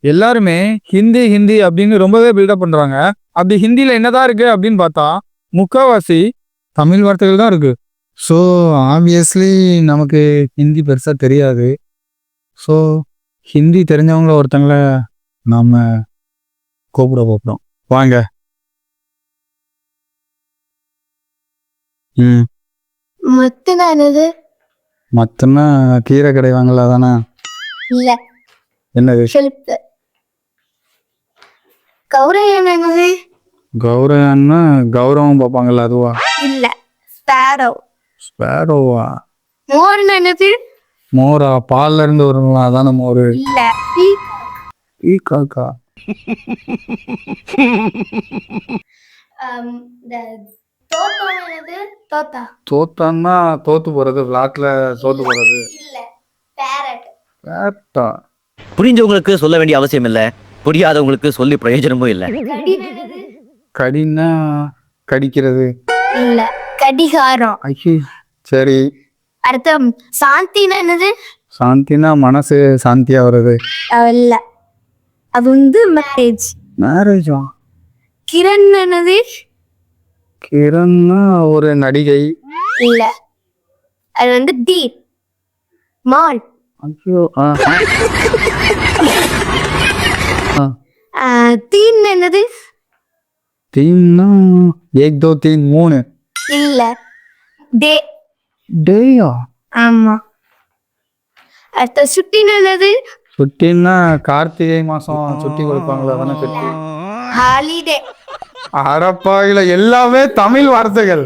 எல்லாருமே ஹிந்தி ஹிந்தி அப்படின்னு ரொம்பவே பில்டப் பண்றாங்க. அப்படி ஹிந்தியில என்னதான் இருக்கு அப்படின்னு பார்த்தா முக்காவாசி தமிழ் வார்த்தைகள் தான் இருக்கு. ஸோ ஆப்வியஸ்லி நமக்கு ஹிந்தி பெருசா தெரியாது. ஸோ ஹிந்தி தெரிஞ்சவங்கள ஒருத்தங்கள நாம கூப்பிட போகிறோம். வாங்க. மத்துனா என்னது? மத்தனா கீரை கிடைவாங்களா தானே? இல்ல. என்னது? ஹெல்ப். கௌரவம் என்னது? கௌரவம்னா கௌரவம் பார்ப்பாங்கல்ல அதுவா? இல்ல. ஸ்பேரோ. ஸ்பேரோவா? மோர்னா என்னது? மோரா? பால்ல இருந்து வருங்களா அதான மோரு? இல்ல. ஈ காக்கா. தோத்தா என்னது? தோத்தா. தோத்தான்னா தோத்து போறது, விளாட்ல தோத்து போறது. இல்ல. பேரட். பேட்டா? புரிஞ்சவங்களுக்கு சொல்ல வேண்டிய அவசியம் இல்ல, புரியாதவங்களுக்கு சொல்லி பிரயோஜனமும் இல்ல. கடின்னா கடிக்கிறது. இல்ல. கடிகாரம். ஐயோ சரி. அர்த்தம் சாந்தினா என்னது? சாந்தினா மனசு சாந்தியா வருது. இல்ல. அது வந்து மேரேஜ். மேரேஜா? கிரண் என்னது? கிரண்னா ஒரு நடிகை. இல்ல. அது வந்து டி மால். ஐயோ தீன் என்னது? தீன்னா ஏக் தோ தீன் மூணு. இல்ல. டே. டேயா? ஆமா. அடுத்த சுட்டின்னு என்னது? சுட்டின்னா கார்த்திகை மாசம் சுட்டி கொடுப்பாங்களா தானே சுட்டி? ஹாலிடே. அடப்பாவில எல்லாமே தமிழ் வார்த்தைகள்.